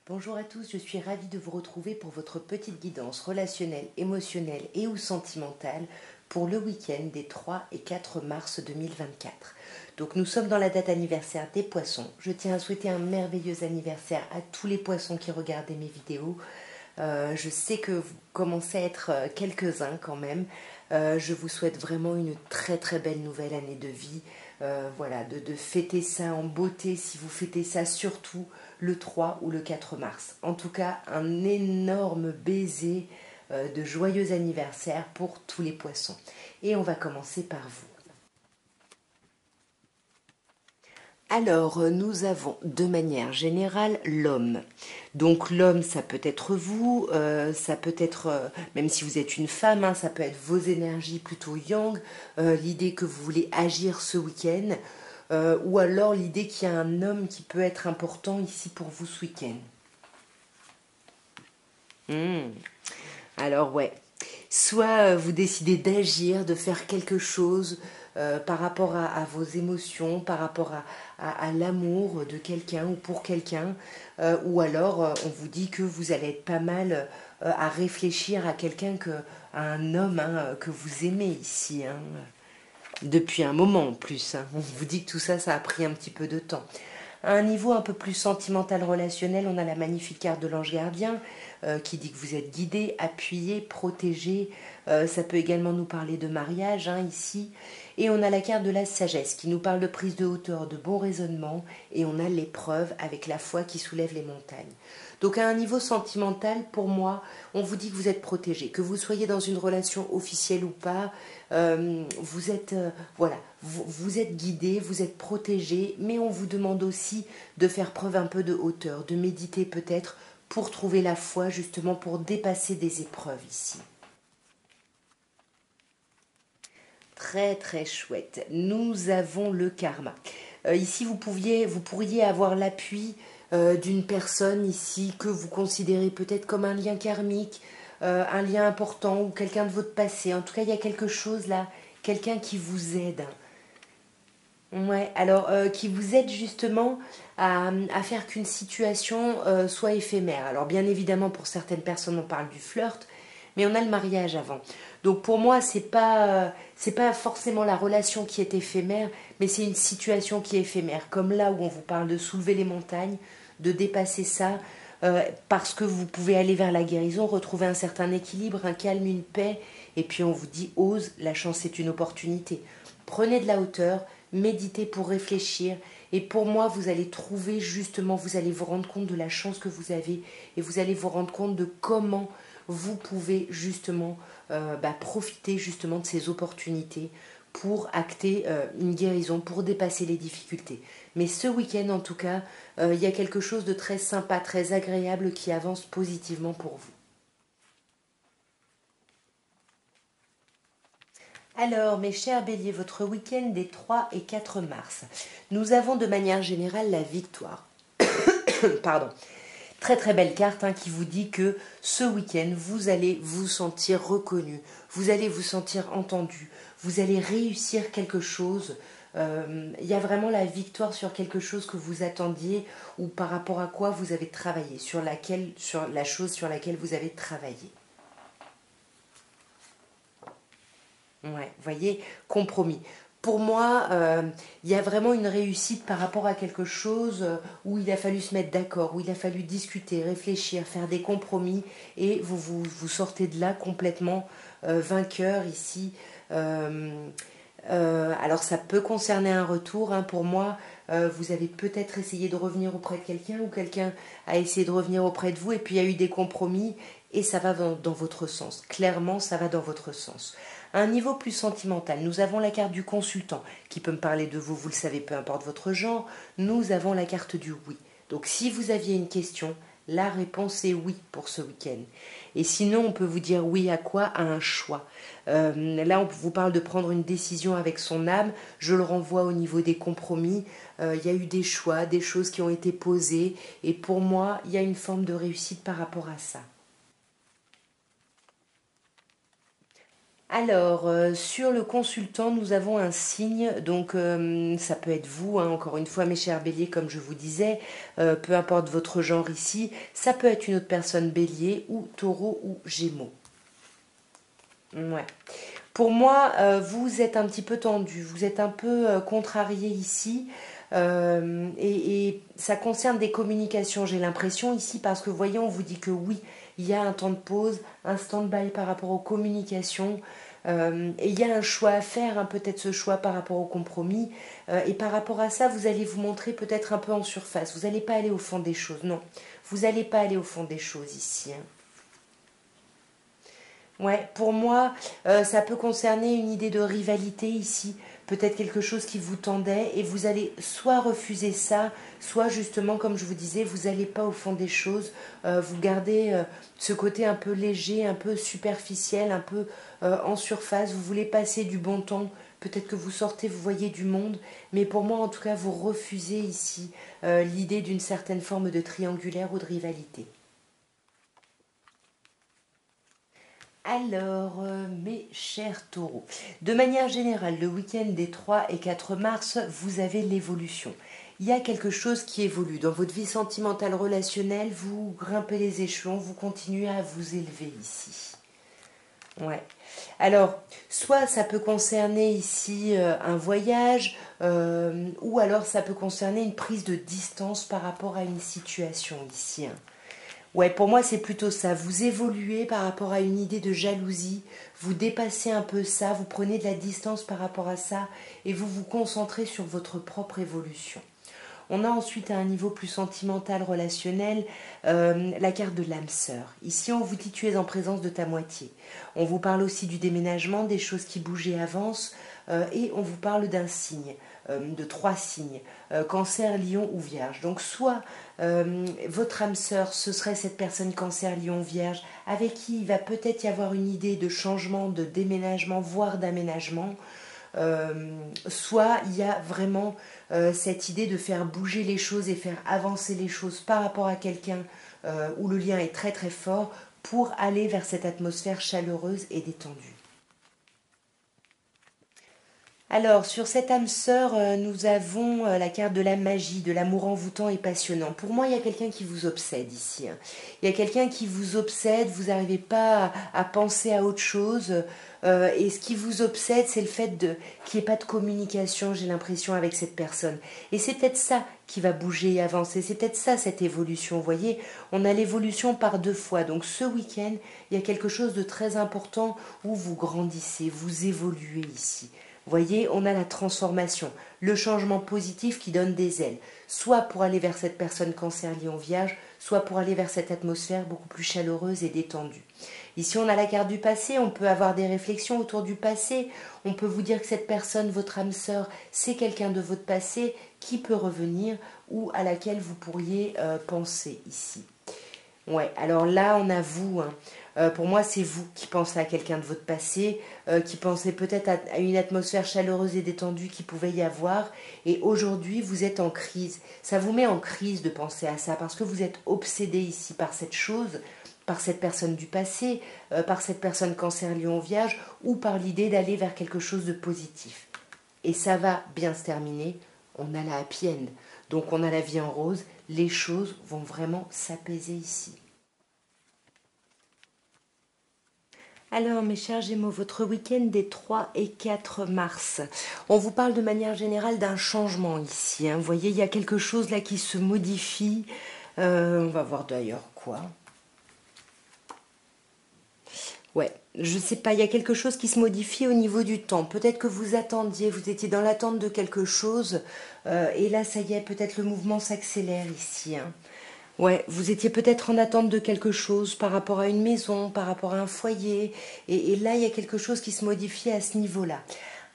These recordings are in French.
Bonjour à tous, je suis ravie de vous retrouver pour votre petite guidance relationnelle, émotionnelle et ou sentimentale pour le week-end des 3 et 4 mars 2024. Donc nous sommes dans la date anniversaire des poissons. Je tiens à souhaiter un merveilleux anniversaire à tous les poissons qui regardent mes vidéos. Je sais que vous commencez à être quelques-uns quand même. Je vous souhaite vraiment une très très belle nouvelle année de vie. Voilà, de fêter ça en beauté si vous fêtez ça surtout le 3 ou le 4 mars. En tout cas, un énorme baiser de joyeux anniversaire pour tous les poissons. Et on va commencer par vous. Alors, nous avons de manière générale l'homme. Donc l'homme, ça peut être vous, ça peut être, même si vous êtes une femme, hein, ça peut être vos énergies plutôt yang, l'idée que vous voulez agir ce week-end, ou alors l'idée qu'il y a un homme qui peut être important ici pour vous ce week-end. Alors ouais, soit vous décidez d'agir, de faire quelque chose par rapport à vos émotions, par rapport à l'amour de quelqu'un ou pour quelqu'un, ou alors on vous dit que vous allez être pas mal à réfléchir à quelqu'un, à un homme hein, que vous aimez ici, hein, depuis un moment en plus. Hein. On vous dit que tout ça, ça a pris un petit peu de temps. À un niveau un peu plus sentimental relationnel, on a la magnifique carte de l'ange gardien qui dit que vous êtes guidé, appuyé, protégé. Ça peut également nous parler de mariage hein, ici. Et on a la carte de la sagesse qui nous parle de prise de hauteur, de bon raisonnement. Et on a l'épreuve avec la foi qui soulève les montagnes. Donc à un niveau sentimental, pour moi, on vous dit que vous êtes protégé, que vous soyez dans une relation officielle ou pas, vous êtes voilà, vous êtes guidé, vous êtes protégé, mais on vous demande aussi de faire preuve un peu de hauteur, de méditer peut-être pour trouver la foi justement pour dépasser des épreuves ici. Très très chouette. Nous avons le karma. Ici, vous pourriez avoir l'appui d'une personne ici que vous considérez peut-être comme un lien karmique, un lien important ou quelqu'un de votre passé. En tout cas, il y a quelque chose là, quelqu'un qui vous aide. Ouais, alors qui vous aide justement à faire qu'une situation soit éphémère. Alors bien évidemment pour certaines personnes on parle du flirt, mais on a le mariage avant. Donc pour moi c'est pas forcément la relation qui est éphémère, mais c'est une situation qui est éphémère. Comme là où on vous parle de soulever les montagnes, de dépasser ça, parce que vous pouvez aller vers la guérison, retrouver un certain équilibre, un calme, une paix, et puis on vous dit ose, la chance est une opportunité. Prenez de la hauteur, méditez pour réfléchir, et pour moi vous allez trouver justement, vous allez vous rendre compte de la chance que vous avez, et vous allez vous rendre compte de comment vous pouvez justement profiter justement de ces opportunités pour acter une guérison, pour dépasser les difficultés. Mais ce week-end, en tout cas, il y a quelque chose de très sympa, très agréable qui avance positivement pour vous. Alors, mes chers béliers, votre week-end des 3 et 4 mars, nous avons de manière générale la victoire. Pardon. Très très belle carte hein, qui vous dit que ce week-end, vous allez vous sentir reconnu, vous allez vous sentir entendu, vous allez réussir quelque chose. Il y a vraiment la victoire sur quelque chose que vous attendiez ou par rapport à quoi vous avez travaillé, sur la chose sur laquelle vous avez travaillé. Ouais, vous voyez, compromis. Pour moi, il y a vraiment une réussite par rapport à quelque chose où il a fallu se mettre d'accord, où il a fallu discuter, réfléchir, faire des compromis, et vous sortez de là complètement vainqueur ici. Alors ça peut concerner un retour, hein, pour moi, vous avez peut-être essayé de revenir auprès de quelqu'un ou quelqu'un a essayé de revenir auprès de vous et puis il y a eu des compromis et ça va dans votre sens. Clairement, ça va dans votre sens. À un niveau plus sentimental, nous avons la carte du consultant qui peut me parler de vous, vous le savez, peu importe votre genre. Nous avons la carte du oui. Donc si vous aviez une question, la réponse est oui pour ce week-end. Et sinon, on peut vous dire oui à quoi? À un choix. Là, on vous parle de prendre une décision avec son âme. Je le renvoie au niveau des compromis. Il y a eu des choix, des choses qui ont été posées. Et pour moi, il y a une forme de réussite par rapport à ça. Alors, sur le consultant, nous avons un signe, donc ça peut être vous, hein, encore une fois, mes chers béliers, comme je vous disais, peu importe votre genre ici, ça peut être une autre personne bélier ou taureau ou gémeaux. Ouais. Pour moi, vous êtes un petit peu tendu, vous êtes un peu contrarié ici, et ça concerne des communications, j'ai l'impression ici, parce que voyons, on vous dit que oui, il y a un temps de pause, un stand-by par rapport aux communications, et il y a un choix à faire, hein, peut-être ce choix par rapport au compromis, et par rapport à ça, vous allez vous montrer peut-être un peu en surface, vous n'allez pas aller au fond des choses, non, vous n'allez pas aller au fond des choses ici, hein. Ouais, pour moi, ça peut concerner une idée de rivalité ici, peut-être quelque chose qui vous tendait, et vous allez soit refuser ça, soit justement, comme je vous disais, vous n'allez pas au fond des choses, vous gardez ce côté un peu léger, un peu superficiel, un peu en surface, vous voulez passer du bon temps, peut-être que vous sortez, vous voyez du monde, mais pour moi, en tout cas, vous refusez ici l'idée d'une certaine forme de triangulaire ou de rivalité. Alors, mes chers taureaux, de manière générale, le week-end des 3 et 4 mars, vous avez l'évolution. Il y a quelque chose qui évolue. Dans votre vie sentimentale relationnelle, vous grimpez les échelons, vous continuez à vous élever ici. Ouais. Alors, soit ça peut concerner ici un voyage, ou alors ça peut concerner une prise de distance par rapport à une situation ici, hein. Ouais, pour moi, c'est plutôt ça. Vous évoluez par rapport à une idée de jalousie, vous dépassez un peu ça, vous prenez de la distance par rapport à ça et vous vous concentrez sur votre propre évolution. On a ensuite à un niveau plus sentimental, relationnel, la carte de l'âme sœur. Ici, on vous dit tu es en présence de ta moitié. On vous parle aussi du déménagement, des choses qui bougent et avancent, et on vous parle d'un signe, de 3 signes, cancer, lion ou vierge. Donc soit votre âme sœur, ce serait cette personne cancer, lion, vierge, avec qui il va peut-être y avoir une idée de changement, de déménagement, voire d'aménagement. Soit il y a vraiment cette idée de faire bouger les choses et faire avancer les choses par rapport à quelqu'un où le lien est très très fort pour aller vers cette atmosphère chaleureuse et détendue. Alors, sur cette âme sœur, nous avons la carte de la magie, de l'amour envoûtant et passionnant. Pour moi, il y a quelqu'un qui vous obsède ici, hein. Il y a quelqu'un qui vous obsède, vous n'arrivez pas à penser à autre chose. Et ce qui vous obsède, c'est le fait qu'il n'y ait pas de communication, j'ai l'impression, avec cette personne. Et c'est peut-être ça qui va bouger et avancer. C'est peut-être ça, cette évolution. Vous voyez, on a l'évolution par 2 fois. Donc ce week-end, il y a quelque chose de très important où vous grandissez, vous évoluez ici. Vous voyez, on a la transformation, le changement positif qui donne des ailes, soit pour aller vers cette personne cancer lion vierge, soit pour aller vers cette atmosphère beaucoup plus chaleureuse et détendue. Ici, on a la carte du passé, on peut avoir des réflexions autour du passé, on peut vous dire que cette personne, votre âme sœur, c'est quelqu'un de votre passé qui peut revenir ou à laquelle vous pourriez penser ici. Ouais, alors là, on a vous, hein. Pour moi, c'est vous qui pensez à quelqu'un de votre passé, qui pensez peut-être à une atmosphère chaleureuse et détendue qui pouvait y avoir. Et aujourd'hui, vous êtes en crise. Ça vous met en crise de penser à ça parce que vous êtes obsédé ici par cette chose, par cette personne du passé, par cette personne cancer lion vierge ou par l'idée d'aller vers quelque chose de positif. Et ça va bien se terminer. On a la happy end. Donc on a la vie en rose. Les choses vont vraiment s'apaiser ici. Alors, mes chers Gémeaux, votre week-end des 3 et 4 mars, on vous parle de manière générale d'un changement ici, hein. Vous voyez, il y a quelque chose là qui se modifie. On va voir d'ailleurs quoi. Ouais, je sais pas, il y a quelque chose qui se modifie au niveau du temps. Peut-être que vous attendiez, vous étiez dans l'attente de quelque chose, et là, ça y est, peut-être le mouvement s'accélère ici, hein. Ouais, vous étiez peut-être en attente de quelque chose par rapport à une maison, par rapport à un foyer, et là, il y a quelque chose qui se modifie à ce niveau-là.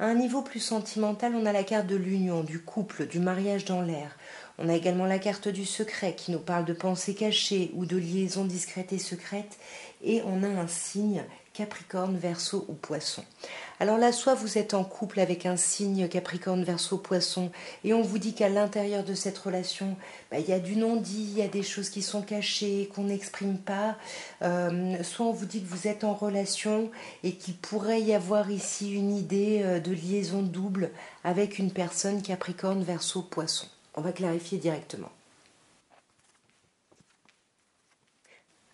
À un niveau plus sentimental, on a la carte de l'union, du couple, du mariage dans l'air. On a également la carte du secret qui nous parle de pensées cachées ou de liaisons discrètes et secrètes. Et on a un signe Capricorne, Verseau ou Poisson. Alors là, soit vous êtes en couple avec un signe Capricorne, Verseau, Poisson, et on vous dit qu'à l'intérieur de cette relation, il y a du non-dit, il y a des choses qui sont cachées, qu'on n'exprime pas. Soit on vous dit que vous êtes en relation et qu'il pourrait y avoir ici une idée de liaison double avec une personne Capricorne, Verseau, Poisson. On va clarifier directement.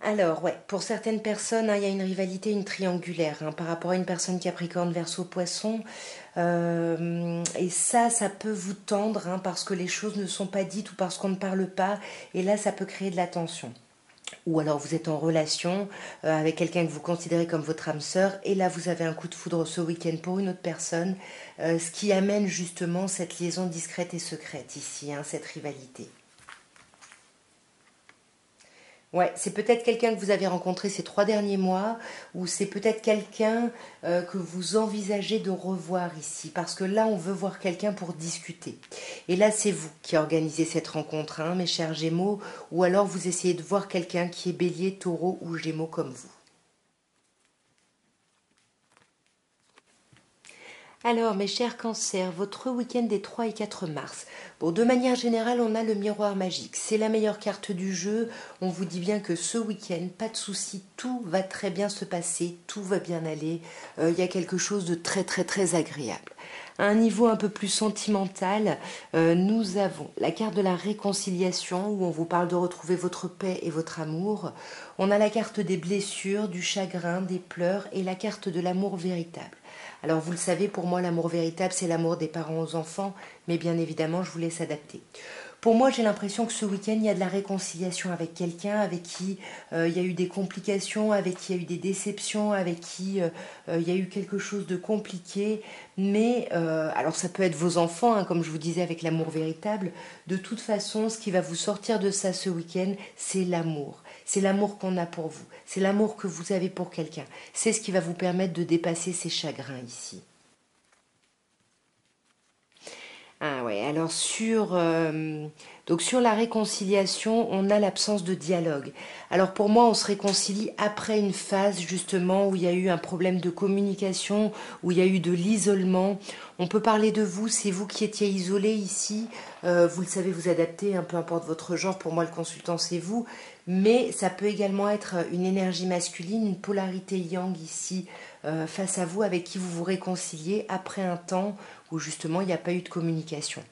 Alors, ouais, pour certaines personnes, il y a une rivalité, une triangulaire par rapport à une personne Capricorne, Verseau, Poisson. Et ça peut vous tendre parce que les choses ne sont pas dites ou parce qu'on ne parle pas. Et là, ça peut créer de la tension. Ou alors vous êtes en relation avec quelqu'un que vous considérez comme votre âme sœur. Et là, vous avez un coup de foudre ce week-end pour une autre personne. Ce qui amène justement cette liaison discrète et secrète ici, cette rivalité. Ouais, c'est peut-être quelqu'un que vous avez rencontré ces 3 derniers mois, ou c'est peut-être quelqu'un que vous envisagez de revoir ici, parce que là, on veut voir quelqu'un pour discuter. Et là, c'est vous qui organisez cette rencontre, mes chers Gémeaux, ou alors vous essayez de voir quelqu'un qui est Bélier, Taureau ou Gémeaux comme vous. Alors, mes chers cancers, votre week-end des 3 et 4 mars. Bon, de manière générale, on a le miroir magique. C'est la meilleure carte du jeu. On vous dit bien que ce week-end, pas de souci, tout va très bien se passer, tout va bien aller. Il y a quelque chose de très, très, très agréable. À un niveau un peu plus sentimental, nous avons la carte de la réconciliation où on vous parle de retrouver votre paix et votre amour. On a la carte des blessures, du chagrin, des pleurs et la carte de l'amour véritable. Alors vous le savez, pour moi l'amour véritable c'est l'amour des parents aux enfants, mais bien évidemment je vous laisse adapter. Pour moi j'ai l'impression que ce week-end il y a de la réconciliation avec quelqu'un avec qui il y a eu des complications, avec qui il y a eu des déceptions, avec qui il y a eu quelque chose de compliqué, mais alors ça peut être vos enfants, comme je vous disais avec l'amour véritable, de toute façon ce qui va vous sortir de ça ce week-end c'est l'amour. C'est l'amour qu'on a pour vous. C'est l'amour que vous avez pour quelqu'un. C'est ce qui va vous permettre de dépasser ces chagrins ici. Ah ouais, alors donc sur la réconciliation, on a l'absence de dialogue. Alors pour moi, on se réconcilie après une phase justement où il y a eu un problème de communication, où il y a eu de l'isolement. On peut parler de vous, c'est vous qui étiez isolé ici. Vous le savez, vous adaptez, peu importe votre genre. Pour moi, le consultant, c'est vous. Mais ça peut également être une énergie masculine, une polarité yang ici face à vous, avec qui vous vous réconciliez après un temps où justement il n'y a pas eu de communication.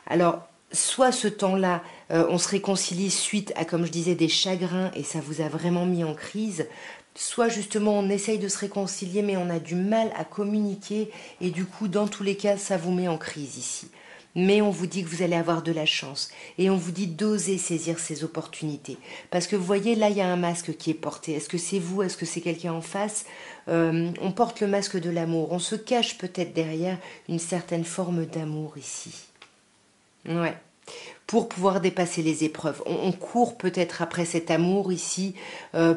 Alors, soit ce temps-là, on se réconcilie suite à, comme je disais, des chagrins et ça vous a vraiment mis en crise, soit justement on essaye de se réconcilier mais on a du mal à communiquer et du coup dans tous les cas ça vous met en crise ici. Mais on vous dit que vous allez avoir de la chance et on vous dit d'oser saisir ces opportunités. Parce que vous voyez, là, il y a un masque qui est porté. Est-ce que c'est vous? Est-ce que c'est quelqu'un en face? On porte le masque de l'amour. On se cache peut-être derrière une certaine forme d'amour ici. Ouais. Pour pouvoir dépasser les épreuves. On court peut-être après cet amour ici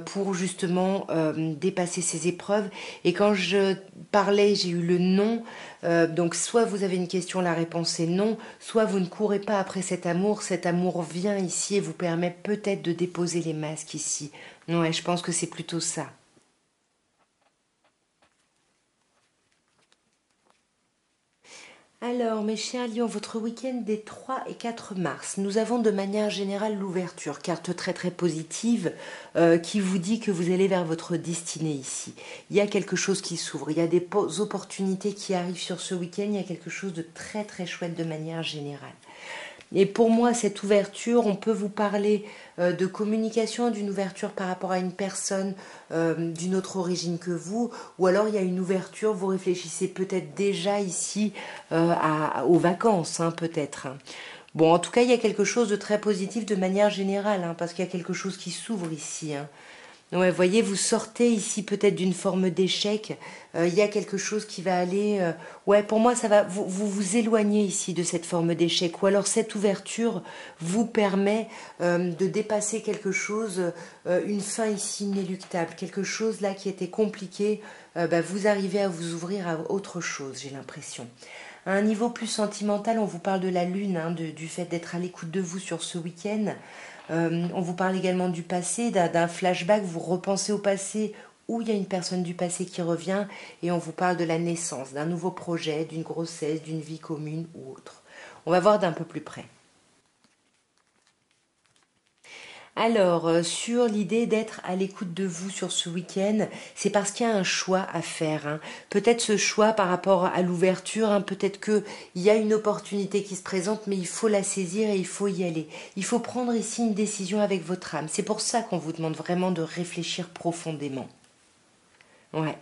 pour justement dépasser ces épreuves. Et quand je parlais, j'ai eu le non. Donc soit vous avez une question, la réponse est non. Soit vous ne courez pas après cet amour. Cet amour vient ici et vous permet peut-être de déposer les masques ici. Ouais, je pense que c'est plutôt ça. Alors, mes chers lions, votre week-end des 3 et 4 mars, nous avons de manière générale l'ouverture, carte très très positive, qui vous dit que vous allez vers votre destinée ici. Il y a quelque chose qui s'ouvre, il y a des opportunités qui arrivent sur ce week-end, il y a quelque chose de très très chouette de manière générale. Et pour moi, cette ouverture, on peut vous parler de communication, d'une ouverture par rapport à une personne d'une autre origine que vous, ou alors il y a une ouverture, vous réfléchissez peut-être déjà ici aux vacances, peut-être. Bon, en tout cas, il y a quelque chose de très positif de manière générale, parce qu'il y a quelque chose qui s'ouvre ici. Ouais, voyez, vous sortez ici peut-être d'une forme d'échec. Il y a quelque chose qui va aller. Ouais, pour moi, ça va. Vous éloignez ici de cette forme d'échec. Ou alors cette ouverture vous permet de dépasser quelque chose, une fin ici inéluctable, quelque chose là qui était compliqué. Vous arrivez à vous ouvrir à autre chose, j'ai l'impression. À un niveau plus sentimental, on vous parle de la lune, du fait d'être à l'écoute de vous sur ce week-end. On vous parle également du passé, d'un flashback, vous repensez au passé ou il y a une personne du passé qui revient et on vous parle de la naissance, d'un nouveau projet, d'une grossesse, d'une vie commune ou autre. On va voir d'un peu plus près. Alors, sur l'idée d'être à l'écoute de vous sur ce week-end, c'est parce qu'il y a un choix à faire, hein. Peut-être ce choix par rapport à l'ouverture, hein, peut-être qu'il y a une opportunité qui se présente, mais il faut la saisir et il faut y aller. Il faut prendre ici une décision avec votre âme. C'est pour ça qu'on vous demande vraiment de réfléchir profondément. Ouais,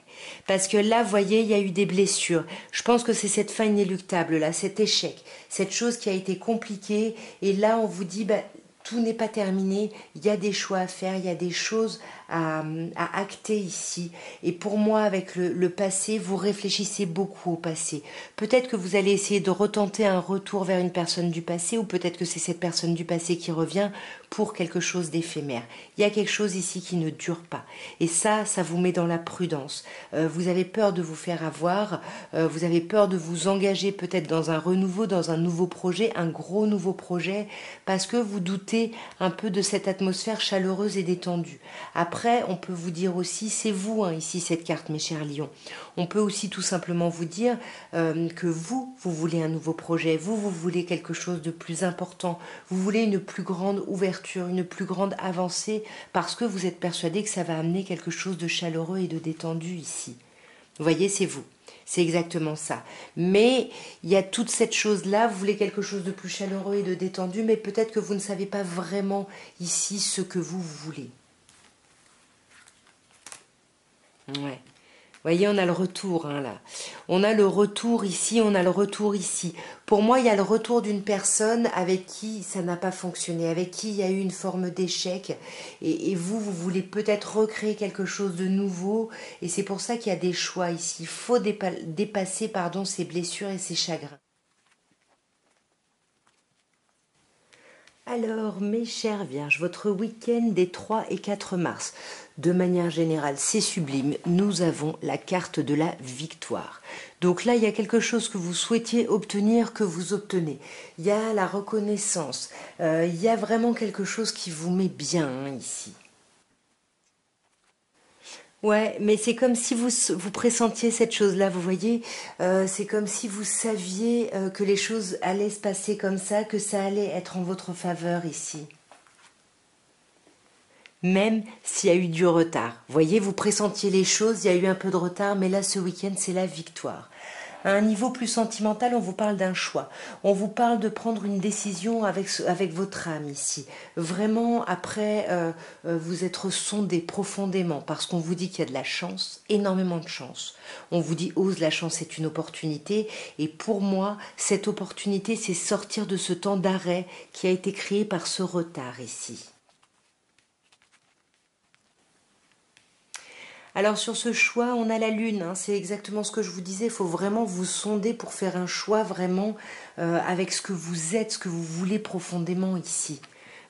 parce que là, vous voyez, il y a eu des blessures. Je pense que c'est cette fin inéluctable, là, cet échec, cette chose qui a été compliquée. Et là, on vous dit, bah, tout n'est pas terminé. Il y a des choix à faire, il y a des choses à acter ici. Et pour moi, avec le passé, vous réfléchissez beaucoup au passé. Peut-être que vous allez essayer de retenter un retour vers une personne du passé, ou peut-être que c'est cette personne du passé qui revient pour quelque chose d'éphémère. Il y a quelque chose ici qui ne dure pas. Et ça vous met dans la prudence. Vous avez peur de vous faire avoir, vous avez peur de vous engager peut-être dans un renouveau, dans un nouveau projet, un gros nouveau projet, parce que vous doutez un peu de cette atmosphère chaleureuse et détendue. Après, on peut vous dire aussi, c'est vous, hein, ici, cette carte, mes chers lions. On peut aussi tout simplement vous dire que vous voulez un nouveau projet, vous voulez quelque chose de plus important, vous voulez une plus grande ouverture, une plus grande avancée, parce que vous êtes persuadé que ça va amener quelque chose de chaleureux et de détendu ici. Vous voyez, c'est vous. C'est exactement ça. Mais il y a toute cette chose-là, vous voulez quelque chose de plus chaleureux et de détendu, mais peut-être que vous ne savez pas vraiment ici ce que vous voulez. Ouais. Vous voyez, on a le retour, hein, là. On a le retour ici, on a le retour ici. Pour moi, il y a le retour d'une personne avec qui ça n'a pas fonctionné, avec qui il y a eu une forme d'échec. Et vous voulez peut-être recréer quelque chose de nouveau. Et c'est pour ça qu'il y a des choix ici. Il faut dépasser, ces blessures et ces chagrins. Alors, mes chères vierges, votre week-end des 3 et 4 mars, de manière générale, c'est sublime. Nous avons la carte de la victoire. Donc là, il y a quelque chose que vous souhaitiez obtenir, que vous obtenez. Il y a la reconnaissance. Il y a vraiment quelque chose qui vous met bien, hein, ici. Ouais, mais c'est comme si vous pressentiez cette chose-là, vous voyez. C'est comme si vous saviez que les choses allaient se passer comme ça, que ça allait être en votre faveur ici. Même s'il y a eu du retard. Vous voyez, vous pressentiez les choses, il y a eu un peu de retard, mais là, ce week-end, c'est la victoire. À un niveau plus sentimental, on vous parle d'un choix. On vous parle de prendre une décision avec votre âme ici. Vraiment, après, vous être sondé profondément, parce qu'on vous dit qu'il y a de la chance, énormément de chance. On vous dit, ose, la chance est une opportunité. Et pour moi, cette opportunité, c'est sortir de ce temps d'arrêt qui a été créé par ce retard ici. Alors sur ce choix, on a la lune, hein, c'est exactement ce que je vous disais, il faut vraiment vous sonder pour faire un choix vraiment avec ce que vous êtes, ce que vous voulez profondément ici.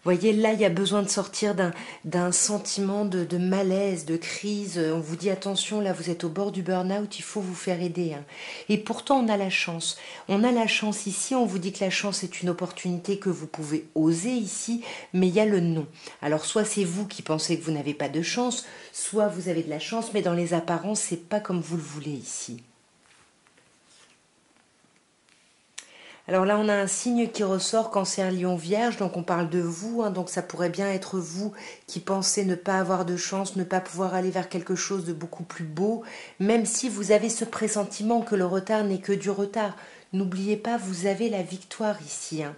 Vous voyez, là, il y a besoin de sortir d'un sentiment de malaise, de crise. On vous dit attention, là, vous êtes au bord du burn-out, il faut vous faire aider, hein. Et pourtant, on a la chance. On a la chance ici, on vous dit que la chance est une opportunité que vous pouvez oser ici, mais il y a le non. Alors, soit c'est vous qui pensez que vous n'avez pas de chance, soit vous avez de la chance, mais dans les apparences, c'est pas comme vous le voulez ici. Alors là, on a un signe qui ressort, Cancer, Lion, Vierge, donc on parle de vous, hein, donc ça pourrait bien être vous qui pensez ne pas avoir de chance, ne pas pouvoir aller vers quelque chose de beaucoup plus beau, même si vous avez ce pressentiment que le retard n'est que du retard. N'oubliez pas, vous avez la victoire ici, hein.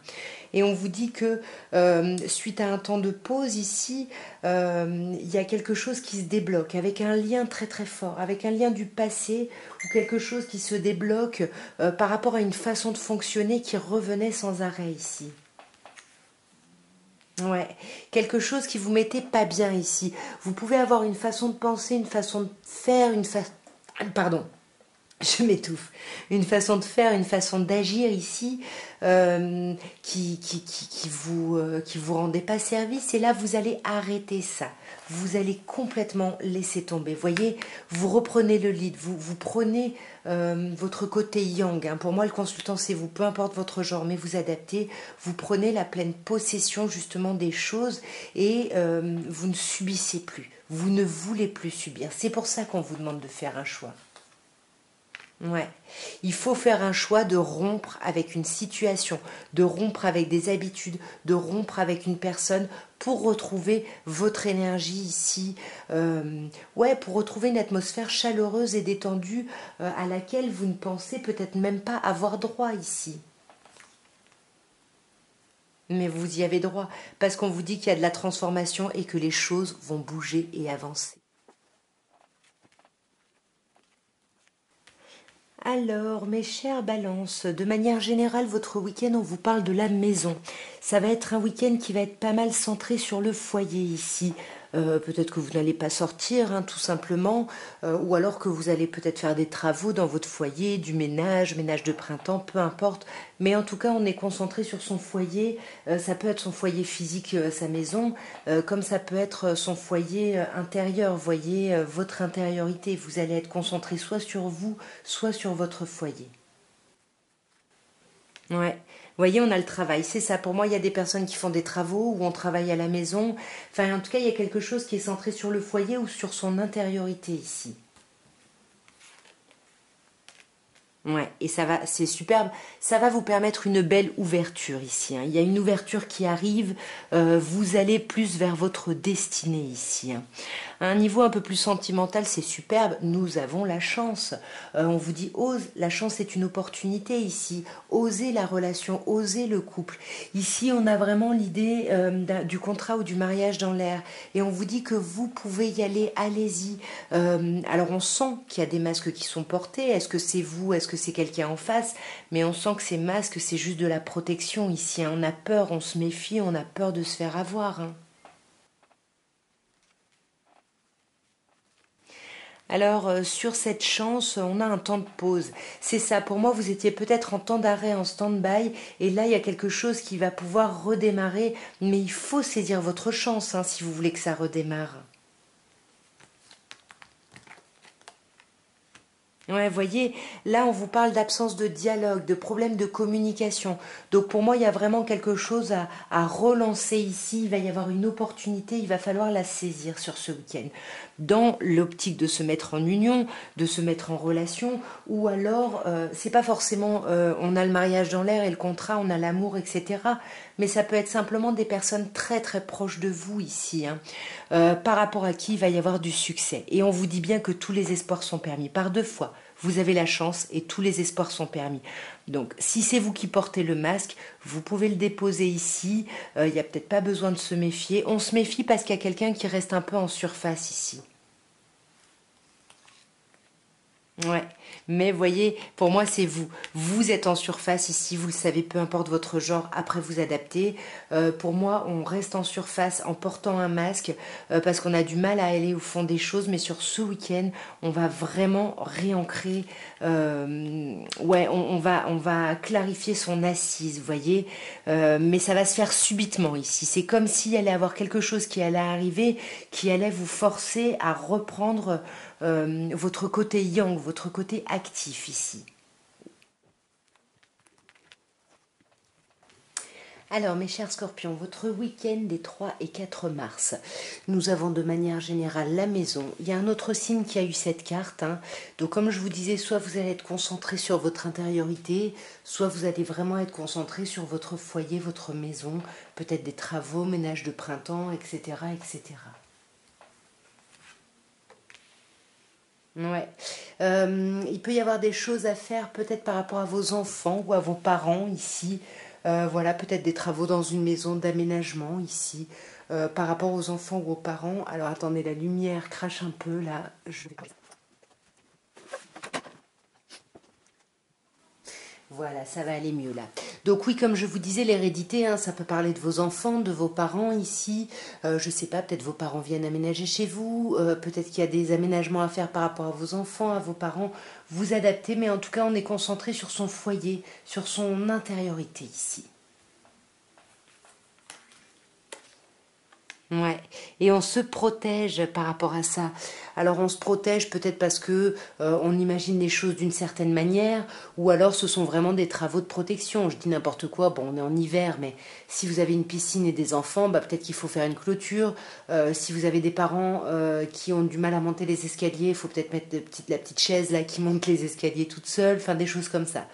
Et on vous dit que suite à un temps de pause ici, il y a quelque chose qui se débloque avec un lien très très fort, avec un lien du passé ou quelque chose qui se débloque par rapport à une façon de fonctionner qui revenait sans arrêt ici. Ouais, quelque chose qui vous mettait pas bien ici. Vous pouvez avoir une façon de penser, une façon de faire, pardon, Je m'étouffe. Une façon de faire, une façon d'agir ici qui vous rendait pas service. Et là, vous allez arrêter ça. Vous allez complètement laisser tomber. Voyez, vous reprenez le lead, vous prenez votre côté yang. Hein. Pour moi, le consultant, c'est vous, peu importe votre genre, mais vous adaptez. Vous prenez la pleine possession justement des choses et vous ne subissez plus. Vous ne voulez plus subir. C'est pour ça qu'on vous demande de faire un choix. Ouais, il faut faire un choix de rompre avec une situation, de rompre avec des habitudes, de rompre avec une personne pour retrouver votre énergie ici. Ouais, pour retrouver une atmosphère chaleureuse et détendue à laquelle vous ne pensez peut-être même pas avoir droit ici. Mais vous y avez droit parce qu'on vous dit qu'il y a de la transformation et que les choses vont bouger et avancer. Alors, mes chères balances, de manière générale, votre week-end, on vous parle de la maison. Ça va être un week-end qui va être pas mal centré sur le foyer ici. Peut-être que vous n'allez pas sortir, hein, tout simplement, ou alors que vous allez peut-être faire des travaux dans votre foyer, du ménage, ménage de printemps, peu importe. Mais en tout cas, on est concentré sur son foyer. Ça peut être son foyer physique, sa maison, comme ça peut être son foyer intérieur. Voyez, votre intériorité. Vous allez être concentré soit sur vous, soit sur votre foyer. Ouais. Vous voyez, on a le travail, c'est ça. Pour moi, il y a des personnes qui font des travaux ou on travaille à la maison. Enfin, en tout cas, il y a quelque chose qui est centré sur le foyer ou sur son intériorité ici. Ouais, et ça va, c'est superbe. Ça va vous permettre une belle ouverture ici. Hein. Il y a une ouverture qui arrive. Vous allez plus vers votre destinée ici. Hein. À un niveau un peu plus sentimental, c'est superbe. Nous avons la chance. On vous dit ose. La chance est une opportunité ici. Osez la relation, osez le couple. Ici, on a vraiment l'idée du contrat ou du mariage dans l'air. Et on vous dit que vous pouvez y aller. Allez-y. Alors, on sent qu'il y a des masques qui sont portés. Est-ce que c'est vous? Est-ce que c'est quelqu'un en face? Mais on sent que ces masques, c'est juste de la protection ici. Hein. On a peur, on se méfie, on a peur de se faire avoir. Hein. Alors, sur cette chance, on a un temps de pause. C'est ça, pour moi, vous étiez peut-être en temps d'arrêt, en stand-by, et là, il y a quelque chose qui va pouvoir redémarrer, mais il faut saisir votre chance hein, si vous voulez que ça redémarre. Ouais, voyez, là on vous parle d'absence de dialogue, de problème de communication. Donc pour moi, il y a vraiment quelque chose à relancer ici. Il va y avoir une opportunité, il va falloir la saisir sur ce week-end. Dans l'optique de se mettre en union, de se mettre en relation, ou alors, c'est pas forcément on a le mariage dans l'air et le contrat, on a l'amour, etc. Mais ça peut être simplement des personnes très très proches de vous ici, hein, par rapport à qui il va y avoir du succès. Et on vous dit bien que tous les espoirs sont permis par deux fois. Vous avez la chance et tous les espoirs sont permis. Donc, si c'est vous qui portez le masque, vous pouvez le déposer ici. Il n'y a peut-être pas besoin de se méfier. On se méfie parce qu'il y a quelqu'un qui reste un peu en surface ici. Ouais, mais voyez, pour moi c'est vous. Vous êtes en surface ici, vous le savez, peu importe votre genre, après vous adaptez. Pour moi, on reste en surface en portant un masque parce qu'on a du mal à aller au fond des choses, mais sur ce week-end, on va vraiment réancrer. Ouais, on va clarifier son assise, vous voyez. Mais ça va se faire subitement ici. C'est comme s'il allait avoir quelque chose qui allait arriver, qui allait vous forcer à reprendre votre côté yang, votre côté actif ici. Alors, mes chers scorpions, votre week-end des 3 et 4 mars, nous avons de manière générale la maison. Il y a un autre signe qui a eu cette carte. Hein. Donc, comme je vous disais, soit vous allez être concentré sur votre intériorité, soit vous allez vraiment être concentré sur votre foyer, votre maison, peut-être des travaux, ménage de printemps, etc., etc. Ouais. Il peut y avoir des choses à faire peut-être par rapport à vos enfants ou à vos parents ici. Voilà, peut-être des travaux dans une maison d'aménagement ici. Par rapport aux enfants ou aux parents. Alors attendez, la lumière crache un peu là. Voilà, ça va aller mieux là. Donc oui, comme je vous disais, l'hérédité, hein, ça peut parler de vos enfants, de vos parents ici. Je sais pas, peut-être vos parents viennent aménager chez vous, peut-être qu'il y a des aménagements à faire par rapport à vos enfants, à vos parents. Vous adaptez, mais en tout cas, on est concentré sur son foyer, sur son intériorité ici. Ouais, et on se protège par rapport à ça. Alors on se protège peut-être parce que on imagine les choses d'une certaine manière, ou alors ce sont vraiment des travaux de protection. Je dis n'importe quoi, bon on est en hiver, mais si vous avez une piscine et des enfants, bah, peut-être qu'il faut faire une clôture. Si vous avez des parents qui ont du mal à monter les escaliers, il faut peut-être mettre la petite chaise là qui monte les escaliers toute seule, enfin des choses comme ça.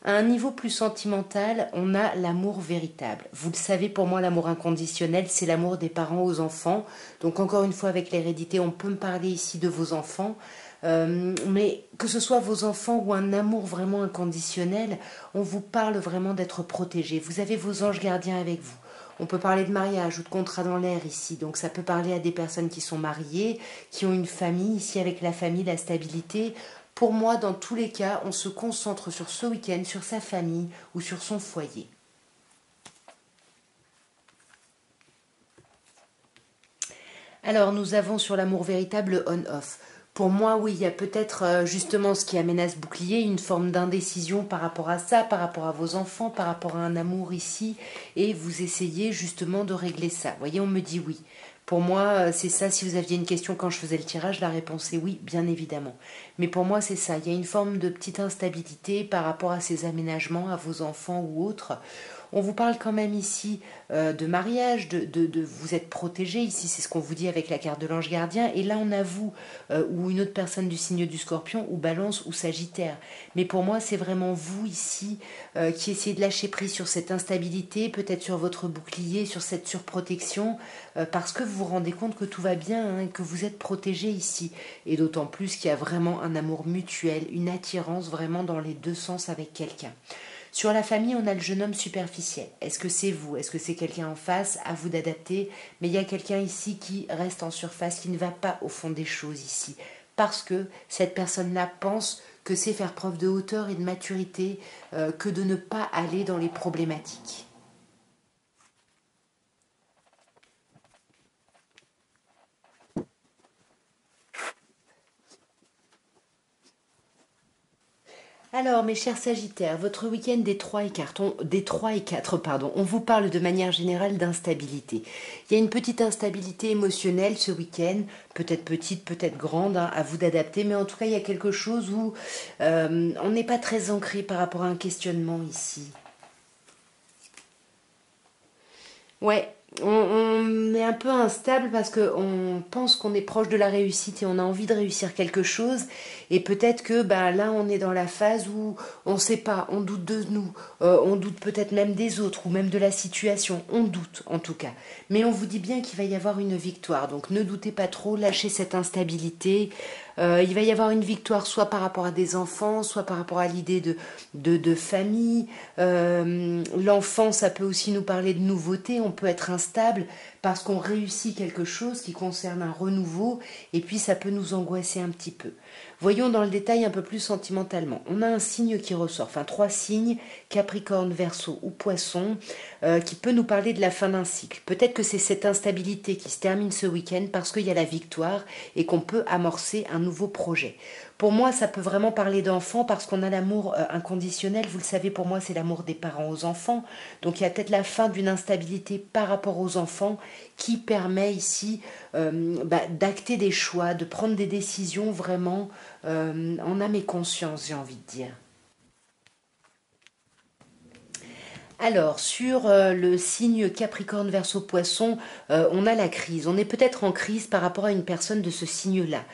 À un niveau plus sentimental, on a l'amour véritable. Vous le savez, pour moi, l'amour inconditionnel, c'est l'amour des parents aux enfants. Donc encore une fois, avec l'hérédité, on peut me parler ici de vos enfants. Mais que ce soit vos enfants ou un amour vraiment inconditionnel, on vous parle vraiment d'être protégé. Vous avez vos anges gardiens avec vous. On peut parler de mariage ou de contrat dans l'air ici. Donc ça peut parler à des personnes qui sont mariées, qui ont une famille. Ici, avec la famille, la stabilité. Pour moi, dans tous les cas, on se concentre sur ce week-end, sur sa famille ou sur son foyer. Alors, nous avons sur l'amour véritable on-off. Pour moi, oui, il y a peut-être justement ce qui amène à ce bouclier, une forme d'indécision par rapport à ça, par rapport à vos enfants, par rapport à un amour ici, et vous essayez justement de régler ça. Vous voyez, on me dit oui. Pour moi, c'est ça. Si vous aviez une question quand je faisais le tirage, la réponse est oui, bien évidemment. Mais pour moi, c'est ça. Il y a une forme de petite instabilité par rapport à ces aménagements, à vos enfants ou autres. On vous parle quand même ici de mariage, de vous êtes protégé ici, c'est ce qu'on vous dit avec la carte de l'ange gardien. Et là, on a vous ou une autre personne du signe du Scorpion ou Balance ou Sagittaire. Mais pour moi, c'est vraiment vous ici qui essayez de lâcher prise sur cette instabilité, peut-être sur votre bouclier, sur cette surprotection, parce que vous vous rendez compte que tout va bien, hein, que vous êtes protégé ici. Et d'autant plus qu'il y a vraiment un amour mutuel, une attirance vraiment dans les deux sens avec quelqu'un. Sur la famille, on a le jeune homme superficiel. Est-ce que c'est vous? Est-ce que c'est quelqu'un en face? À vous d'adapter. Mais il y a quelqu'un ici qui reste en surface, qui ne va pas au fond des choses ici. Parce que cette personne-là pense que c'est faire preuve de hauteur et de maturité que de ne pas aller dans les problématiques. Alors, mes chers Sagittaires, votre week-end des 3 et 4, pardon, on vous parle de manière générale d'instabilité. Il y a une petite instabilité émotionnelle ce week-end, peut-être petite, peut-être grande, hein, à vous d'adapter, mais en tout cas, il y a quelque chose où on n'est pas très ancré par rapport à un questionnement ici. Ouais, on est un peu instable parce qu'on pense qu'on est proche de la réussite et on a envie de réussir quelque chose. Et peut-être que bah, là, on est dans la phase où on ne sait pas, on doute de nous, on doute peut-être même des autres ou même de la situation. On doute en tout cas. Mais on vous dit bien qu'il va y avoir une victoire. Donc ne doutez pas trop, lâchez cette instabilité. Il va y avoir une victoire soit par rapport à des enfants, soit par rapport à l'idée de famille. L'enfant, ça peut aussi nous parler de nouveauté. On peut être instable parce qu'on réussit quelque chose qui concerne un renouveau et puis ça peut nous angoisser un petit peu. Voyons dans le détail un peu plus sentimentalement. On a un signe qui ressort, enfin trois signes, Capricorne, Verseau ou Poisson, qui peut nous parler de la fin d'un cycle. Peut-être que c'est cette instabilité qui se termine ce week-end parce qu'il y a la victoire et qu'on peut amorcer un nouveau projet. Pour moi, ça peut vraiment parler d'enfants parce qu'on a l'amour inconditionnel. Vous le savez, pour moi, c'est l'amour des parents aux enfants. Donc il y a peut-être la fin d'une instabilité par rapport aux enfants qui permet ici d'acter des choix, de prendre des décisions vraiment en âme et conscience, j'ai envie de dire. Alors, sur le signe Capricorne Verseau Poisson, on a la crise. On est peut-être en crise par rapport à une personne de ce signe-là.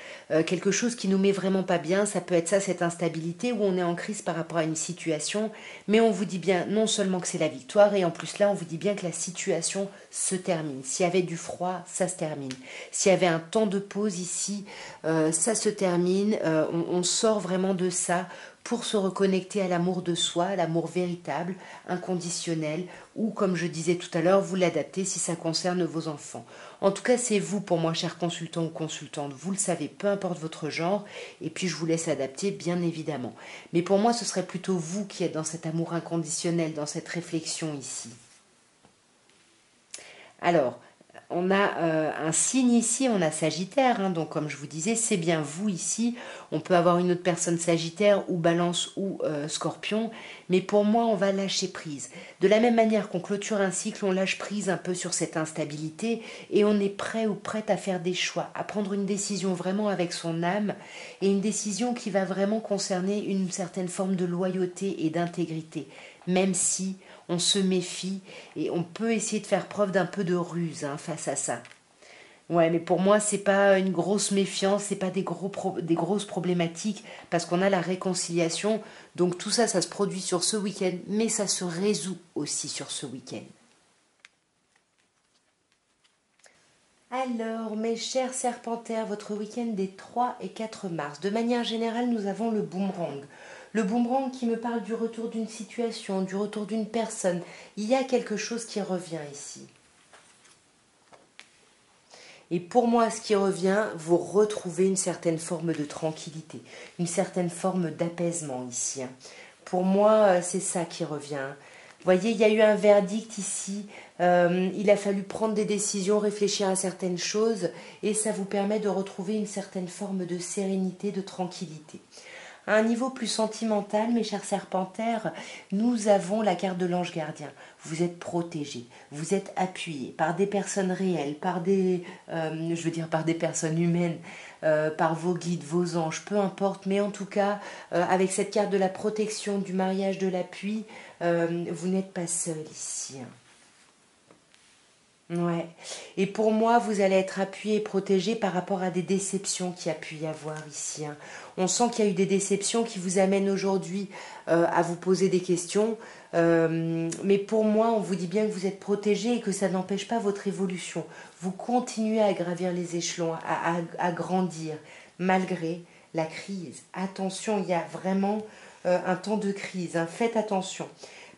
Quelque chose qui nous met vraiment pas bien, ça peut être ça, cette instabilité, où on est en crise par rapport à une situation, mais on vous dit bien non seulement que c'est la victoire, et en plus là, on vous dit bien que la situation se termine. S'il y avait du froid, ça se termine. S'il y avait un temps de pause ici, ça se termine. On sort vraiment de ça pour se reconnecter à l'amour de soi, à l'amour véritable, inconditionnel, ou comme je disais tout à l'heure, vous l'adaptez si ça concerne vos enfants. En tout cas, c'est vous pour moi, cher consultant ou consultante, vous le savez, peu importe votre genre, et puis je vous laisse adapter, bien évidemment. Mais pour moi, ce serait plutôt vous qui êtes dans cet amour inconditionnel, dans cette réflexion ici. Alors, on a un signe ici, on a Sagittaire, hein, donc comme je vous disais, c'est bien vous ici. On peut avoir une autre personne Sagittaire ou Balance ou Scorpion, mais pour moi, on va lâcher prise. De la même manière qu'on clôture un cycle, on lâche prise un peu sur cette instabilité et on est prêt ou prête à faire des choix, à prendre une décision vraiment avec son âme et une décision qui va vraiment concerner une certaine forme de loyauté et d'intégrité, même si on se méfie et on peut essayer de faire preuve d'un peu de ruse face à ça. Ouais, mais pour moi, c'est pas une grosse méfiance, c'est pas des grosses problématiques, parce qu'on a la réconciliation. Donc tout ça, ça se produit sur ce week-end, mais ça se résout aussi sur ce week-end. Alors, mes chers serpentaires, votre week-end des 3 et 4 mars. De manière générale, nous avons le boomerang. Le boomerang qui me parle du retour d'une situation, du retour d'une personne. Il y a quelque chose qui revient ici. Et pour moi, ce qui revient, vous retrouvez une certaine forme de tranquillité, une certaine forme d'apaisement ici. Pour moi, c'est ça qui revient. Vous voyez, il y a eu un verdict ici. Il a fallu prendre des décisions, réfléchir à certaines choses, et ça vous permet de retrouver une certaine forme de sérénité, de tranquillité. À un niveau plus sentimental, mes chers serpentaires, nous avons la carte de l'ange gardien. Vous êtes protégés, vous êtes appuyés par des personnes réelles, par des personnes humaines, par vos guides, vos anges, peu importe. Mais en tout cas, avec cette carte de la protection, du mariage, de l'appui, vous n'êtes pas seul ici. Ouais. Et pour moi, vous allez être appuyé et protégé par rapport à des déceptions qu'il y a pu y avoir ici. On sent qu'il y a eu des déceptions qui vous amènent aujourd'hui à vous poser des questions. Mais pour moi, on vous dit bien que vous êtes protégé et que ça n'empêche pas votre évolution. Vous continuez à gravir les échelons, à grandir, malgré la crise. Attention, il y a vraiment un temps de crise. Faites attention.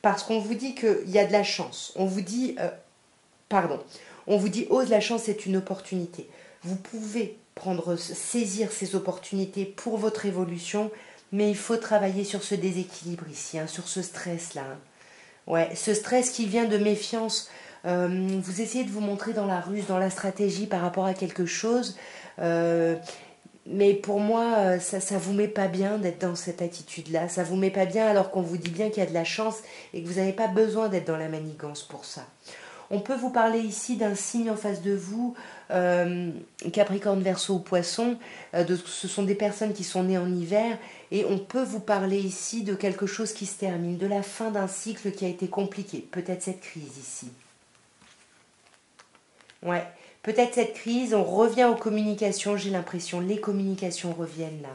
Parce qu'on vous dit qu'il y a de la chance. On vous dit... Pardon. On vous dit, ose, la chance est une opportunité. Vous pouvez saisir ces opportunités pour votre évolution, mais il faut travailler sur ce déséquilibre ici, sur ce stress-là. Ouais, ce stress qui vient de méfiance. Vous essayez de vous montrer dans la ruse, dans la stratégie par rapport à quelque chose. Mais pour moi, ça vous met pas bien d'être dans cette attitude-là. Ça vous met pas bien alors qu'on vous dit bien qu'il y a de la chance et que vous n'avez pas besoin d'être dans la manigance pour ça. On peut vous parler ici d'un signe en face de vous, Capricorne, Verseau ou Poisson. Ce sont des personnes qui sont nées en hiver. Et on peut vous parler ici de quelque chose qui se termine, de la fin d'un cycle qui a été compliqué. Peut-être cette crise ici. Ouais, peut-être cette crise. On revient aux communications, j'ai l'impression. Les communications reviennent là.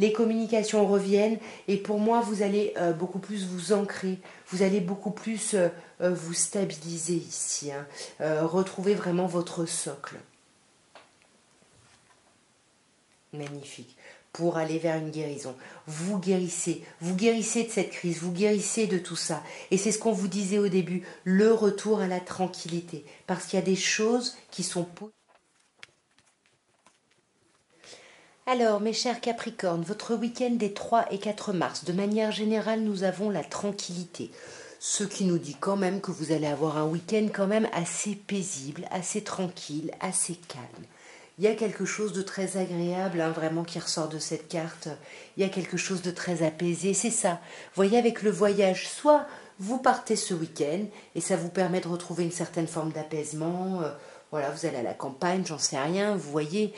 Les communications reviennent et pour moi, vous allez beaucoup plus vous ancrer, vous allez beaucoup plus vous stabiliser ici, retrouver vraiment votre socle. Magnifique. Pour aller vers une guérison. Vous guérissez de cette crise, vous guérissez de tout ça. Et c'est ce qu'on vous disait au début, le retour à la tranquillité. Parce qu'il y a des choses qui sont possibles. Alors, mes chers Capricornes, votre week-end des 3 et 4 mars, de manière générale, nous avons la tranquillité. Ce qui nous dit quand même que vous allez avoir un week-end quand même assez paisible, assez tranquille, assez calme. Il y a quelque chose de très agréable, vraiment, qui ressort de cette carte. Il y a quelque chose de très apaisé, c'est ça. Vous voyez, avec le voyage, soit vous partez ce week-end et ça vous permet de retrouver une certaine forme d'apaisement. Voilà, vous allez à la campagne, j'en sais rien, vous voyez.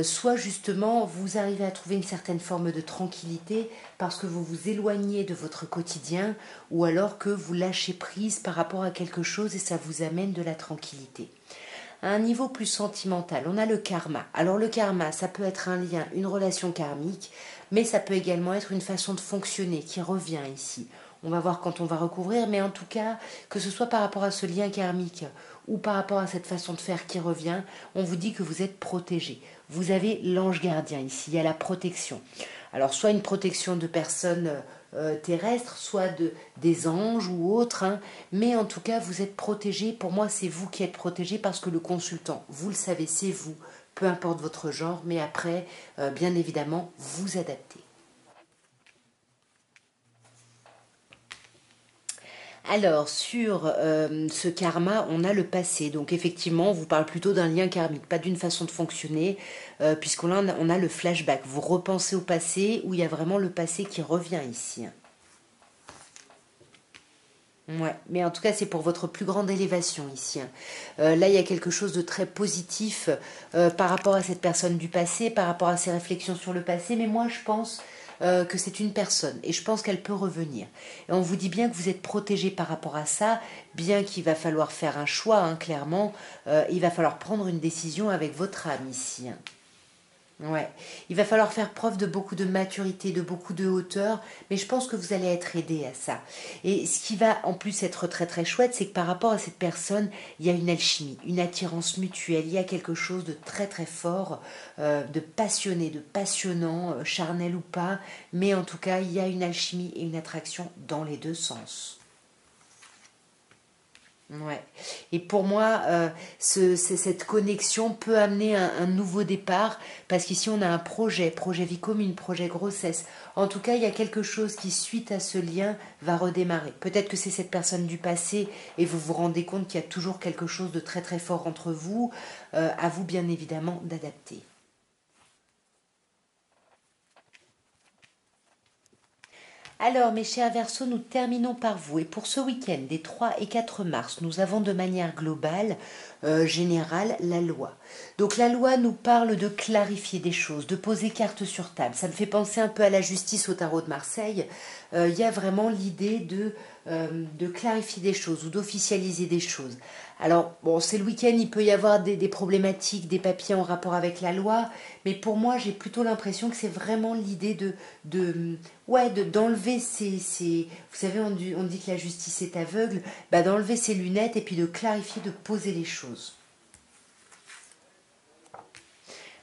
Soit justement, vous arrivez à trouver une certaine forme de tranquillité parce que vous vous éloignez de votre quotidien ou alors que vous lâchez prise par rapport à quelque chose et ça vous amène de la tranquillité. À un niveau plus sentimental, on a le karma. Alors le karma, ça peut être un lien, une relation karmique, mais ça peut également être une façon de fonctionner qui revient ici. On va voir quand on va recouvrir, mais en tout cas, que ce soit par rapport à ce lien karmique ou par rapport à cette façon de faire qui revient, on vous dit que vous êtes protégé. Vous avez l'ange gardien ici, il y a la protection. alors soit une protection de personnes terrestres, soit des anges ou autres, hein, mais en tout cas vous êtes protégé. Pour moi c'est vous qui êtes protégé parce que le consultant, vous le savez, c'est vous, peu importe votre genre, mais après bien évidemment vous adaptez. Alors, sur ce karma, on a le passé. Donc, effectivement, on vous parle plutôt d'un lien karmique, pas d'une façon de fonctionner, on a le flashback. Vous repensez au passé, où il y a vraiment le passé qui revient ici. Ouais, mais en tout cas, c'est pour votre plus grande élévation ici. Là, il y a quelque chose de très positif par rapport à cette personne du passé, par rapport à ses réflexions sur le passé. Mais moi, je pense que c'est une personne et je pense qu'elle peut revenir. Et on vous dit bien que vous êtes protégé par rapport à ça, bien qu'il va falloir faire un choix, hein, clairement. Il va falloir prendre une décision avec votre âme ici. Ouais, il va falloir faire preuve de beaucoup de maturité, de beaucoup de hauteur, mais je pense que vous allez être aidé à ça. Et ce qui va en plus être très très chouette, c'est que par rapport à cette personne, il y a une alchimie, une attirance mutuelle, il y a quelque chose de très très fort, de passionné, de passionnant, charnel ou pas, mais en tout cas, il y a une alchimie et une attraction dans les deux sens. Ouais. Et pour moi, cette connexion peut amener un nouveau départ, parce qu'ici on a un projet vie commune, projet grossesse. En tout cas, il y a quelque chose qui, suite à ce lien, va redémarrer. Peut-être que c'est cette personne du passé et vous vous rendez compte qu'il y a toujours quelque chose de très très fort entre vous, à vous bien évidemment d'adapter. Alors, mes chers Verseaux, nous terminons par vous. Et pour ce week-end des 3 et 4 mars, nous avons de manière globale, générale, la loi. Donc la loi nous parle de clarifier des choses, de poser carte sur table. Ça me fait penser un peu à la justice au tarot de Marseille. Il y a vraiment l'idée de clarifier des choses ou d'officialiser des choses. Alors, bon, c'est le week-end, il peut y avoir des problématiques, des papiers en rapport avec la loi, mais pour moi, j'ai plutôt l'impression que c'est vraiment l'idée d'enlever vous savez, on dit que la justice est aveugle, bah, d'enlever ses lunettes et puis de clarifier, de poser les choses.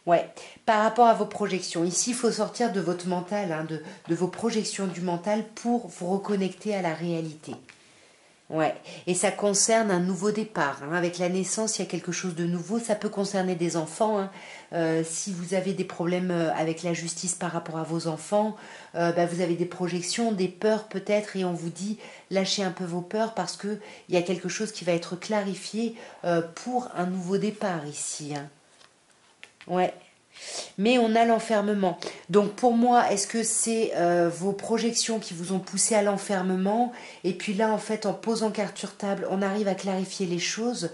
Ouais, par rapport à vos projections, ici, il faut sortir de votre mental, hein, de vos projections du mental pour vous reconnecter à la réalité. Ouais, et ça concerne un nouveau départ, hein. Avec la naissance, il y a quelque chose de nouveau. Ça peut concerner des enfants, hein. Si vous avez des problèmes avec la justice par rapport à vos enfants, bah, vous avez des projections, des peurs peut-être, et on vous dit lâchez un peu vos peurs parce que il y a quelque chose qui va être clarifié pour un nouveau départ ici, hein. Ouais. Mais on a l'enfermement. Donc pour moi, est-ce que c'est vos projections qui vous ont poussé à l'enfermement? Et puis là, en fait, en posant carte sur table, on arrive à clarifier les choses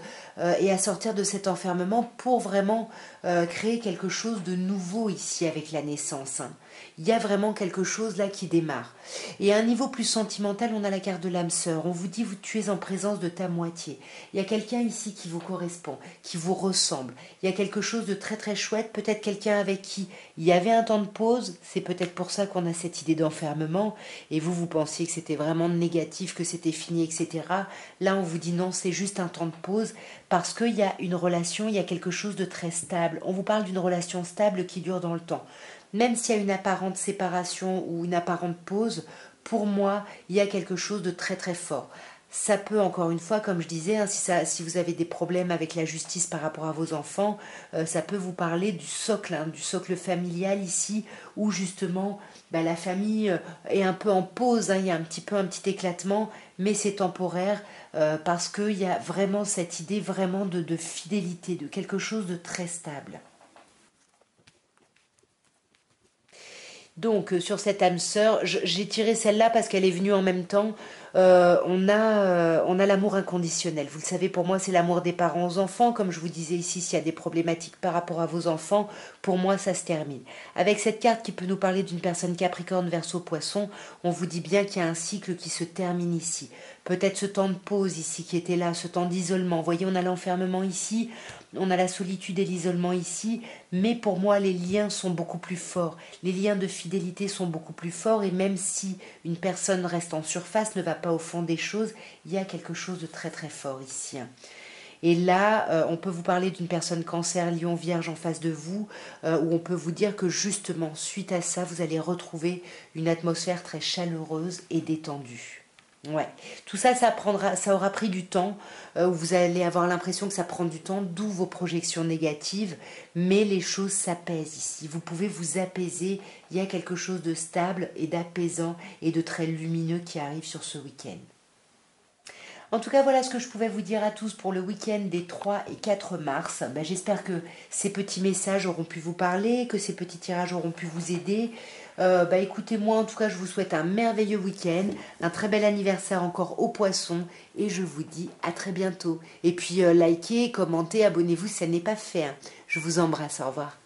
et à sortir de cet enfermement pour vraiment créer quelque chose de nouveau ici avec la naissance, hein. Il y a vraiment quelque chose là qui démarre. Et à un niveau plus sentimental, on a la carte de l'âme sœur. On vous dit, tu es en présence de ta moitié. Il y a quelqu'un ici qui vous correspond, qui vous ressemble. Il y a quelque chose de très très chouette. Peut-être quelqu'un avec qui il y avait un temps de pause. C'est peut-être pour ça qu'on a cette idée d'enfermement. Et vous pensiez que c'était vraiment négatif, que c'était fini, etc. Là, on vous dit non, c'est juste un temps de pause parce qu'il y a une relation, il y a quelque chose de très stable. On vous parle d'une relation stable qui dure dans le temps. Même s'il y a une apparente séparation ou une apparente pause, pour moi, il y a quelque chose de très très fort. Ça peut, encore une fois, comme je disais, hein, si vous avez des problèmes avec la justice par rapport à vos enfants, ça peut vous parler du socle, hein, du socle familial ici, où justement bah, la famille est un peu en pause, hein, il y a un petit éclatement, mais c'est temporaire parce qu'il y a vraiment cette idée vraiment de fidélité, de quelque chose de très stable. Donc, sur cette âme sœur, j'ai tiré celle-là parce qu'elle est venue en même temps. On a l'amour inconditionnel. Vous le savez, pour moi, c'est l'amour des parents aux enfants. Comme je vous disais ici, s'il y a des problématiques par rapport à vos enfants, pour moi, ça se termine. Avec cette carte qui peut nous parler d'une personne Capricorne, Verseau, Poisson, on vous dit bien qu'il y a un cycle qui se termine ici. Peut-être ce temps de pause ici qui était là, ce temps d'isolement. Vous voyez, on a l'enfermement ici, on a la solitude et l'isolement ici, mais pour moi, les liens sont beaucoup plus forts. Les liens de fidélité sont beaucoup plus forts et même si une personne reste en surface, ne va pas au fond des choses, il y a quelque chose de très très fort ici. Et là, on peut vous parler d'une personne cancer, lion, vierge en face de vous, où on peut vous dire que justement, suite à ça, vous allez retrouver une atmosphère très chaleureuse et détendue. Ouais, tout ça, ça aura pris du temps, où vous allez avoir l'impression que ça prend du temps, d'où vos projections négatives, mais les choses s'apaisent ici. Vous pouvez vous apaiser, il y a quelque chose de stable et d'apaisant et de très lumineux qui arrive sur ce week-end. En tout cas, voilà ce que je pouvais vous dire à tous pour le week-end des 3 et 4 mars. Ben, j'espère que ces petits messages auront pu vous parler, que ces petits tirages auront pu vous aider. Écoutez, moi en tout cas, je vous souhaite un merveilleux week-end, un très bel anniversaire encore aux poissons et je vous dis à très bientôt. Et puis likez, commentez, abonnez-vous si ça n'est pas fait, hein. Je vous embrasse, au revoir.